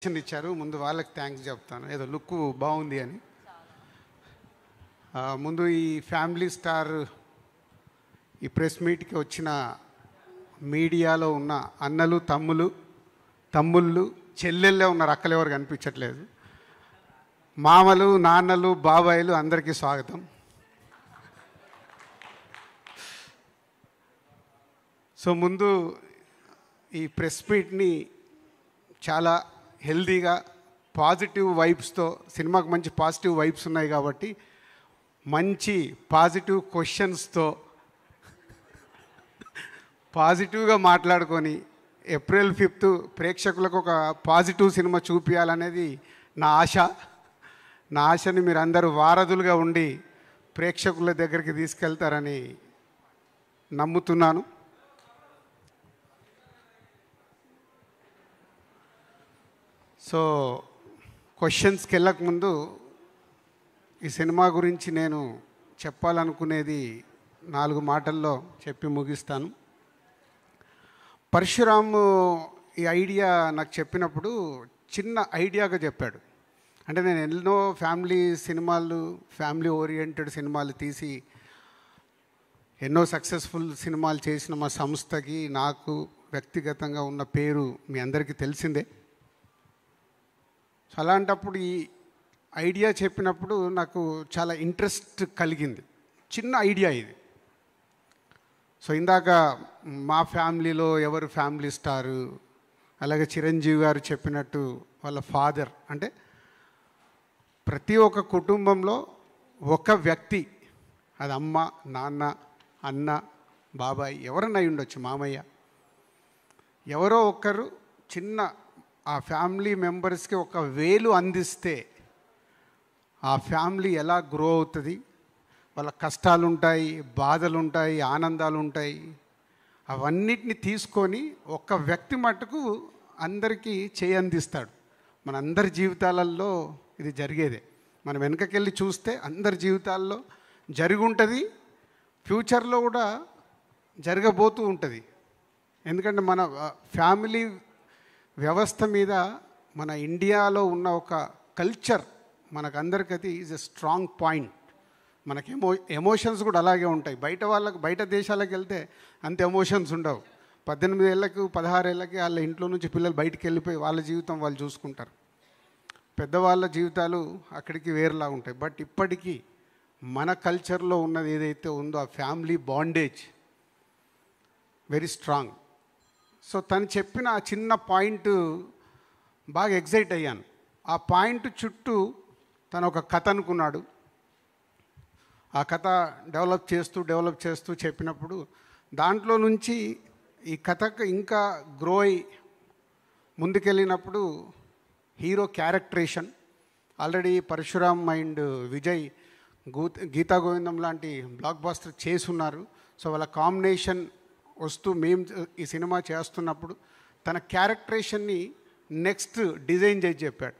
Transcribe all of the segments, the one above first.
ఇచ్చారు. ముందు వాళ్ళకి థ్యాంక్స్ చెప్తాను, ఏదో లుక్ బాగుంది అని. ముందు ఈ ఫ్యామిలీ స్టార్ ఈ ప్రెస్ మీట్కి వచ్చిన మీడియాలో ఉన్న అన్నలు, తమ్ముళ్ళు, చెల్లెళ్ళే ఉన్నారు, అక్కలు ఎవరు కనిపించట్లేదు. మామలు, నాన్నలు, బాబాయిలు అందరికీ స్వాగతం. సో ముందు ఈ ప్రెస్ మీట్ని చాలా హెల్దీగా పాజిటివ్ వైబ్స్తో, సినిమాకి మంచి పాజిటివ్ వైబ్స్ ఉన్నాయి కాబట్టి మంచి పాజిటివ్ క్వశ్చన్స్తో పాజిటివ్గా మాట్లాడుకొని ఏప్రిల్ 5th ప్రేక్షకులకు ఒక పాజిటివ్ సినిమా చూపించాలనేది నా ఆశ. నా ఆశని మీరు అందరూ వారధులుగా ఉండి ప్రేక్షకుల దగ్గరికి తీసుకెళ్తారని నమ్ముతున్నాను. సో క్వశ్చన్స్కి వెళ్ళకముందు ఈ సినిమా గురించి నేను చెప్పాలనుకునేది 4 మాటల్లో చెప్పి ముగిస్తాను. పరశురామ్ ఈ ఐడియా నాకు చెప్పినప్పుడు చిన్న ఐడియాగా చెప్పాడు. అంటే నేను ఎన్నో ఫ్యామిలీ ఓరియంటెడ్ సినిమాలు తీసి ఎన్నో సక్సెస్ఫుల్ సినిమాలు చేసిన మా సంస్థకి నాకు వ్యక్తిగతంగా ఉన్న పేరు మీ అందరికీ తెలిసిందే. సో అలాంటప్పుడు ఈ ఐడియా చెప్పినప్పుడు నాకు చాలా ఇంట్రెస్ట్ కలిగింది. చిన్న ఐడియా ఇది. సో ఇందాక మా ఫ్యామిలీలో ఎవరు ఫ్యామిలీ స్టారు, అలాగే చిరంజీవి గారు చెప్పినట్టు వాళ్ళ ఫాదర్, అంటే ప్రతి ఒక్క కుటుంబంలో ఒక వ్యక్తి, అది అమ్మ, నాన్న, అన్న, బాబాయ్, ఎవరన్నా అయి ఉండొచ్చు, మామయ్య, ఎవరో ఒకరు చిన్న ఆ ఫ్యామిలీ మెంబర్స్కి ఒక వేలు అందిస్తే ఆ ఫ్యామిలీ ఎలా గ్రో అవుతుంది, వాళ్ళ కష్టాలు ఉంటాయి, బాధలు ఉంటాయి, ఆనందాలు ఉంటాయి, అవన్నిటిని తీసుకొని ఒక వ్యక్తి మట్టుకు అందరికీ చేయందిస్తాడు. మన అందరి జీవితాలలో ఇది జరిగేదే. మనం వెనకకెళ్ళి చూస్తే అందరి జీవితాల్లో జరిగి ఉంటుంది, ఫ్యూచర్లో కూడా జరగబోతూ ఉంటుంది. ఎందుకంటే మన ఫ్యామిలీ వ్యవస్థ మీద మన ఇండియాలో ఉన్న ఒక కల్చర్ మనకందరికీ అది ఈజ్ ఎ స్ట్రాంగ్ పాయింట్. మనకి ఎమోషన్స్ కూడా అలాగే ఉంటాయి. బయట దేశాలకు వెళ్తే అంత ఎమోషన్స్ ఉండవు. 18 ఏళ్ళకు 16 ఏళ్ళకి వాళ్ళ ఇంట్లో నుంచి పిల్లలు బయటికి వెళ్ళిపోయి వాళ్ళ జీవితం వాళ్ళు చూసుకుంటారు. పెద్దవాళ్ళ జీవితాలు అక్కడికి వేరేలా ఉంటాయి. బట్ ఇప్పటికీ మన కల్చర్లో ఉన్నది ఏదైతే ఉందో ఆ family bondage very strong. So తను చెప్పిన ఆ చిన్న పాయింట్ బాగా ఎగ్జైట్ అయ్యాను. ఆ పాయింట్ చుట్టూ తను ఒక కథ అనుకున్నాడు. ఆ కథ డెవలప్ చేస్తూ చెప్పినప్పుడు దాంట్లో నుంచి ఈ కథకు ఇంకా గ్రో అయి ముందుకెళ్ళినప్పుడు hero characterization already Parasuram and Vijay Geetha Govindam లాంటి బ్లాక్ బాస్టర్ చేసున్నారు. సో వాళ్ళ కాంబినేషన్ వస్తూ మేము ఈ సినిమా చేస్తున్నప్పుడు తన క్యారెక్టరేషన్ని నెక్స్ట్ డిజైన్ చేసి చెప్పాడు.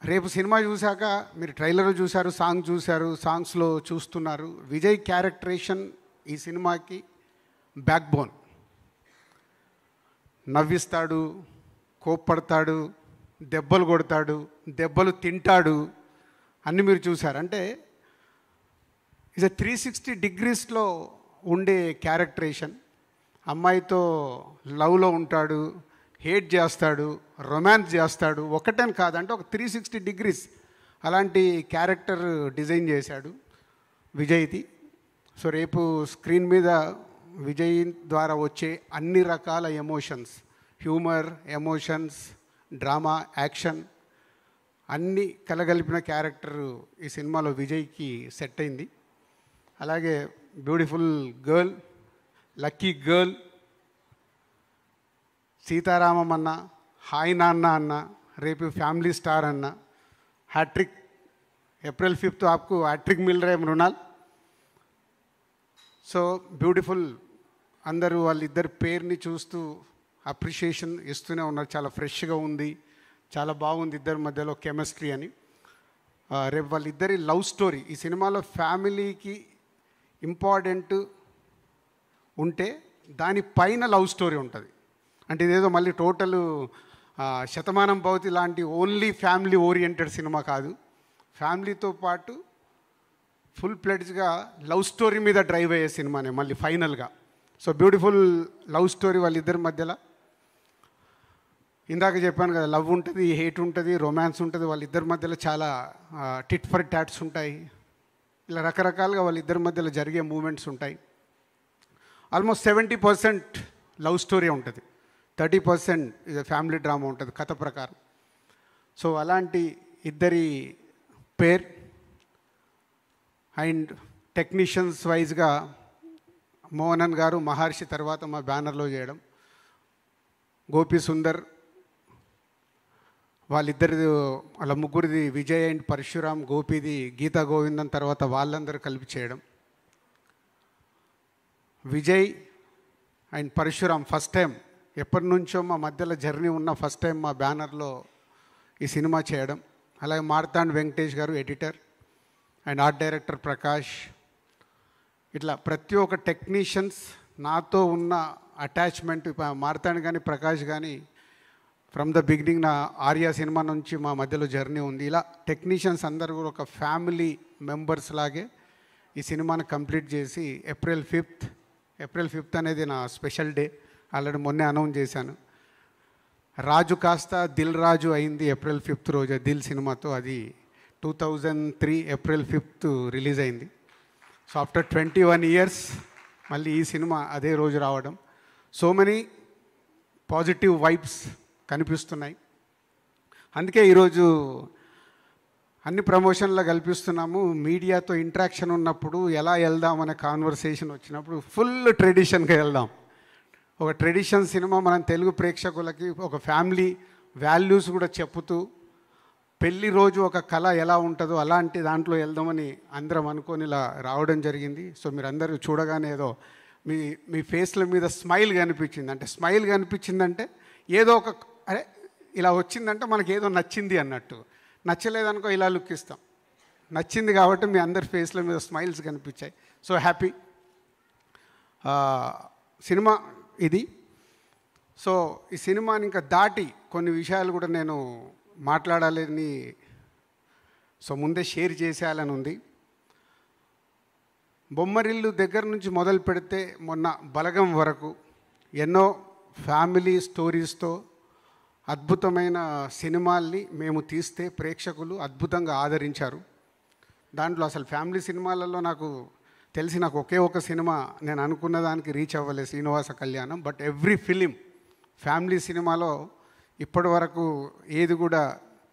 రేపు సినిమా చూశాక మీరు ట్రైలర్ చూశారు, సాంగ్స్లో చూస్తున్నారు. విజయ్ క్యారెక్టరేషన్ ఈ సినిమాకి బ్యాక్ బోన్. నవ్విస్తాడు, కోప్పడతాడు, దెబ్బలు కొడతాడు, దెబ్బలు తింటాడు, అన్నీ మీరు చూశారు. అంటే ఇది 360 degreesలో ఉండే క్యారెక్టరేషన్. అమ్మాయితో లవ్లో ఉంటాడు, హేట్ చేస్తాడు, రొమాన్స్ చేస్తాడు, ఒకటని కాదంటే ఒక 360 degrees అలాంటి క్యారెక్టర్ డిజైన్ చేశాడు విజయ్ది. సో రేపు స్క్రీన్ మీద విజయ్ ద్వారా వచ్చే అన్ని రకాల emotions, humour, emotions, drama, action అన్నీ కలగలిపిన క్యారెక్టర్ ఈ సినిమాలో విజయ్కి సెట్ అయింది. అలాగే beautiful girl, lucky girl, Sita Ramam అన్న, హాయ్ నాన్న అన్న, రేపు ఫ్యామిలీ స్టార్ అన్న, హ్యాట్రిక్. ఏప్రిల్ 5th आपको హ్యాట్రిక్ మిల్ రే మృణాల్. So beautiful. అందరూ వాళ్ళిద్దరి పేరుని చూస్తూ అప్రిషియేషన్ ఇస్తూనే ఉన్నారు. చాలా ఫ్రెష్గా ఉంది, చాలా బాగుంది ఇద్దరి మధ్యలో కెమిస్ట్రీ అని. రేపు వాళ్ళిద్దరి లవ్ స్టోరీ ఈ సినిమాలో ఫ్యామిలీకి ఇంపార్టెంట్ ఉంటే దానిపైన లవ్ స్టోరీ ఉంటుంది. అంటే ఇదేదో మళ్ళీ టోటల్ శతమానం భవతి లాంటి ఓన్లీ ఫ్యామిలీ ఓరియంటెడ్ సినిమా కాదు. ఫ్యామిలీతో పాటు ఫుల్ ప్లెడ్జ్గా లవ్ స్టోరీ మీద డ్రైవ్ అయ్యే సినిమానే మళ్ళీ ఫైనల్గా. సో బ్యూటిఫుల్ లవ్ స్టోరీ వాళ్ళిద్దరి మధ్యలో. ఇందాక చెప్పాను కదా, లవ్ ఉంటుంది, హేట్ ఉంటుంది, రొమాన్స్ ఉంటుంది, వాళ్ళిద్దరి మధ్యలో చాలా టిట్ ఫర్ టాట్స్ ఉంటాయి. ఇలా రకరకాలుగా వాళ్ళిద్దరి మధ్యలో జరిగే మూమెంట్స్ ఉంటాయి. ఆల్మోస్ట్ 70% లవ్ స్టోరీ ఉంటుంది, 30% ఇది ఫ్యామిలీ డ్రామా ఉంటుంది కథ ప్రకారం. సో అలాంటి ఇద్దరి పేర్ అండ్ టెక్నీషియన్స్ వైజ్గా మోహనన్ గారు మహర్షి తర్వాత మా బ్యానర్లో చేయడం, గోపి సుందర్ వాళ్ళ ముగ్గురిది విజయ్ అండ్ పరశురామ్, గోపిది గీతా గోవిందం తర్వాత వాళ్ళందరూ కలిపి చేయడం. Vijay and Parashuram first time, ఎప్పటి నుంచో మా మధ్యలో జర్నీ ఉన్న ఫస్ట్ టైం మా బ్యానర్లో ఈ సినిమా చేయడం. అలాగే మార్తాండ్ వెంకటేష్ గారు editor and art director Prakash. ఇట్లా ప్రతి ఒక్క టెక్నీషియన్స్ నాతో ఉన్న అటాచ్మెంట్, మార్తాండ్ కానీ ప్రకాష్ కానీ ఫ్రమ్ ద బిగినింగ్ నా ఆర్యా సినిమా నుంచి మా మధ్యలో జర్నీ ఉంది. ఇలా టెక్నీషియన్స్ అందరూ కూడా ఒక ఫ్యామిలీ మెంబర్స్ లాగే ఈ సినిమాని కంప్లీట్ చేసి ఏప్రిల్ 5th అనేది నా స్పెషల్ డే. ఆల్రెడీ మొన్నే అనౌన్స్ చేశాను. రాజు కాస్త దిల్ రాజు అయింది ఏప్రిల్ 5th రోజు దిల్ సినిమాతో. అది 2003 ఏప్రిల్ 5th రిలీజ్ అయింది. సో ఆఫ్టర్ 21 years మళ్ళీ ఈ సినిమా అదే రోజు రావడం. సో మెనీ పాజిటివ్ వైబ్స్ కనిపిస్తున్నాయి. అందుకే ఈరోజు అన్ని ప్రమోషన్లో కల్పిస్తున్నాము. మీడియాతో ఇంట్రాక్షన్ ఉన్నప్పుడు ఎలా వెళ్దామనే కాన్వర్సేషన్ వచ్చినప్పుడు ఫుల్ ట్రెడిషన్గా వెళ్దాం. ఒక ట్రెడిషన్ సినిమా మనం తెలుగు ప్రేక్షకులకి ఒక ఫ్యామిలీ వాల్యూస్ కూడా చెప్పుతూ, పెళ్లి రోజు ఒక కళ ఎలా ఉంటుందో అలాంటి దాంట్లో వెళ్దామని అందరం అనుకొని ఇలా రావడం జరిగింది. సో మీరందరూ చూడగానే ఏదో మీ ఫేస్ల మీద స్మైల్ కనిపించింది. అంటే స్మైల్ కనిపించిందంటే ఏదో ఒక అరే ఇలా వచ్చిందంటే మనకి ఏదో నచ్చింది అన్నట్టు. నచ్చలేదనుకో ఇలా లుక్ ఇస్తాం. నచ్చింది కాబట్టి మీ అందరి ఫేస్ల మీద స్మైల్స్ కనిపించాయి. So happy. సినిమా ఇది. సో ఈ సినిమాని ఇంకా దాటి కొన్ని విషయాలు కూడా నేను మాట్లాడాలని ముందే షేర్ చేసేయాలని ఉంది. బొమ్మరిల్లు దగ్గర నుంచి మొదలు పెడితే మొన్న బలగం వరకు ఎన్నో ఫ్యామిలీ స్టోరీస్తో అద్భుతమైన సినిమాల్ని మేము తీస్తే ప్రేక్షకులు అద్భుతంగా ఆదరించారు. దాంట్లో అసలు ఫ్యామిలీ సినిమాలలో నాకు ఒకే ఒక సినిమా నేను అనుకున్న దానికి రీచ్ అవ్వలేదు, Srinivasa Kalyanam. But every film family సినిమాలో ఇప్పటి వరకు ఏది కూడా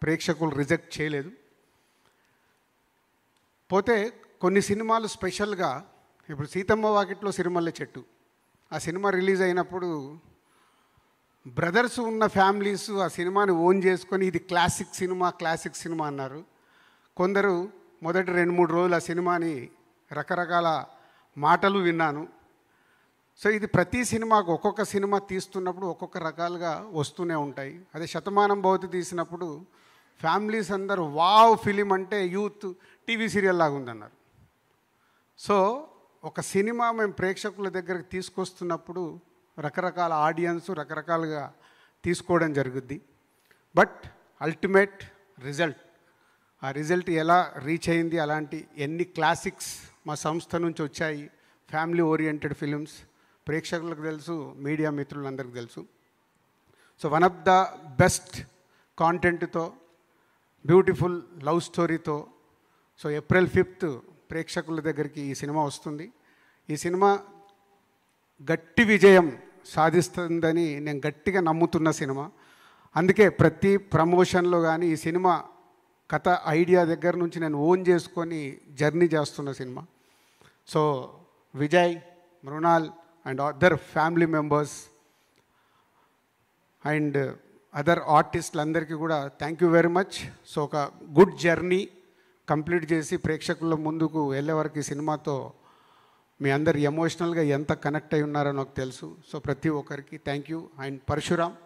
ప్రేక్షకులు రిజెక్ట్ చేయలేదు. పోతే కొన్ని సినిమాలు స్పెషల్గా, ఇప్పుడు సీతమ్మ వాకిట్లో సిరిమల్లె చెట్టు ఆ సినిమా రిలీజ్ అయినప్పుడు బ్రదర్స్ ఉన్న ఫ్యామిలీస్ ఆ సినిమాని ఓన్ చేసుకొని ఇది క్లాసిక్ సినిమా అన్నారు. కొందరు మొదటి 2-3 రోజులు ఆ సినిమాని రకరకాల మాటలు విన్నాను. సో ఇది ప్రతి సినిమాకు ఒక్కొక్క సినిమా తీస్తున్నప్పుడు ఒక్కొక్క రకాలుగా వస్తూనే ఉంటాయి. అదే శతమానం భవతి తీసినప్పుడు ఫ్యామిలీస్ అందరూ వావ్ ఫిలిం అంటే యూత్ టీవీ సీరియల్ లాగా ఉందన్నారు. సో ఒక సినిమా మేము ప్రేక్షకుల దగ్గరకు తీసుకొస్తున్నప్పుడు రకరకాల ఆడియన్స్ రకరకాలుగా తీసుకోవడం జరుగుద్ది. బట్ అల్టిమేట్ రిజల్ట్, ఆ రిజల్ట్ ఎలా రీచ్ అయింది, అలాంటి ఎన్ని క్లాసిక్స్ మా సంస్థ నుంచి వచ్చాయి, ఫ్యామిలీ ఓరియంటెడ్ ఫిలిమ్స్ ప్రేక్షకులకు తెలుసు, మీడియా మిత్రులందరికీ తెలుసు. So one of the best కాంటెంట్తో, బ్యూటిఫుల్ లవ్ స్టోరీతో సో ఏప్రిల్ 5th ప్రేక్షకుల దగ్గరికి ఈ సినిమా వస్తుంది. ఈ సినిమా గట్టి విజయం సాధిస్తుందని నేను గట్టిగా నమ్ముతున్న సినిమా. అందుకే ప్రతి ప్రమోషన్లో కానీ ఈ సినిమా కథ ఐడియా దగ్గర నుంచి నేను ఓన్ చేసుకొని జర్నీ చేస్తున్న cinema. So Vijay, Mrunal and other family members and other ఆర్టిస్టులందరికీ కూడా thank you very much. So ఒక గుడ్ జర్నీ కంప్లీట్ చేసి ప్రేక్షకుల ముందుకు వెళ్ళే వరకు ఈ సినిమాతో మీ అందరు ఎమోషనల్గా ఎంత కనెక్ట్ అయి ఉన్నారో నాకు తెలుసు. సో ప్రతి ఒక్కరికి థ్యాంక్ యూ. అండ్ పరశురామ్,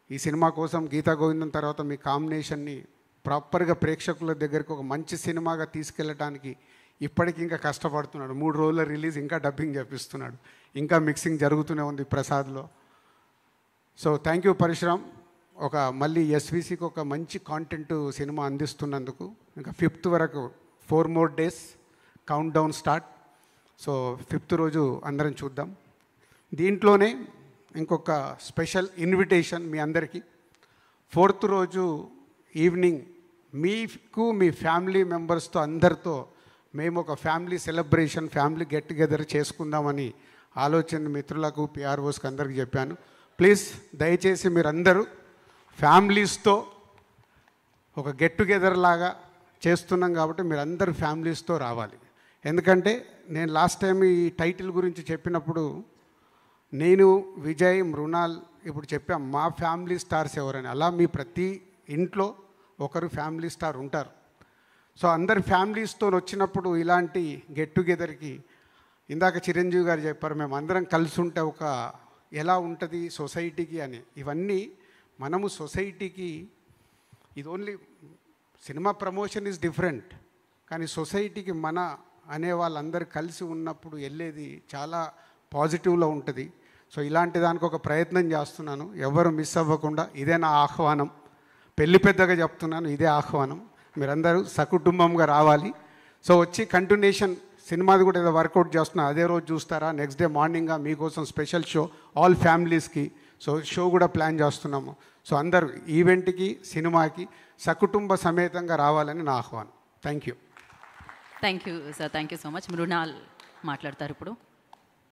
ఈ సినిమా కోసం గీతా గోవిందం తర్వాత మీ కాంబినేషన్ని ప్రాపర్గా ప్రేక్షకుల దగ్గరికి ఒక మంచి సినిమాగా తీసుకెళ్ళటానికి ఇప్పటికి ఇంకా కష్టపడుతున్నాడు. 3 రోజుల రిలీజ్, ఇంకా డబ్బింగ్ చేపిస్తున్నాడు, ఇంకా మిక్సింగ్ జరుగుతూనే ఉంది ప్రసాద్లో. సో థ్యాంక్ యూ పరశురామ్, ఒక మళ్ళీ ఎస్విసికి ఒక మంచి కాంటెంట్ సినిమా అందిస్తున్నందుకు. ఇంకా 5th వరకు 4 more days count down start. So 5th రోజు అందరం చూద్దాం. దీంట్లోనే ఇంకొక స్పెషల్ ఇన్విటేషన్ మీ అందరికీ. 4th రోజు ఈవినింగ్ మీకు మీ ఫ్యామిలీ మెంబర్స్తో అందరితో మేము ఒక family celebration, family get together చేసుకుందామని ఆలోచన మిత్రులకు, పిఆర్ఓస్కి అందరికీ చెప్పాను. ప్లీజ్ దయచేసి మీరందరూ ఫ్యామిలీస్తో ఒక గెట్ టుగెదర్ లాగా చేస్తున్నాం కాబట్టి మీరందరూ ఫ్యామిలీస్తో రావాలి. ఎందుకంటే నేను లాస్ట్ టైం ఈ టైటిల్ గురించి చెప్పినప్పుడు నేను, విజయ్, మృణాల్ ఇప్పుడు చెప్పాం మా ఫ్యామిలీ స్టార్స్ ఎవరని. అలా మీ ప్రతి ఇంట్లో ఒకరు ఫ్యామిలీ స్టార్ ఉంటారు. సో అందరు ఫ్యామిలీస్తో వచ్చినప్పుడు ఇలాంటి గెట్ టుగెదర్కి, ఇందాక చిరంజీవి గారు చెప్పారు మేము అందరం కలిసి ఉంటే ఒక ఎలా ఉంటుంది సొసైటీకి అని. ఇవన్నీ మనము సొసైటీకి, ఇది only cinema promotion is different, కానీ సొసైటీకి మన అనే వాళ్ళందరూ కలిసి ఉన్నప్పుడు వెళ్ళేది చాలా పాజిటివ్లో ఉంటుంది. సో ఇలాంటి దానికి ఒక ప్రయత్నం చేస్తున్నాను, ఎవరు మిస్ అవ్వకుండా. ఇదే నా ఆహ్వానం, పెళ్లి పెద్దగా చెప్తున్నాను, ఇదే ఆహ్వానం. మీరందరూ సకుటుంబంగా రావాలి. సో వచ్చి కంటిన్యూషన్ సినిమాది కూడా ఏదో వర్కౌట్ చేస్తున్నా, అదే రోజు చూస్తారా, నెక్స్ట్ డే మార్నింగ్గా మీకోసం స్పెషల్ షో ఆల్ ఫ్యామిలీస్కి. సో షో కూడా ప్లాన్ చేస్తున్నాము. సో అందరూ ఈవెంట్కి, సినిమాకి సకుటుంబ సమేతంగా రావాలని నా ఆహ్వానం. Thank you. Thank you sir, thank you so much. Mrunal మాట్లాడతారు ఇప్పుడు.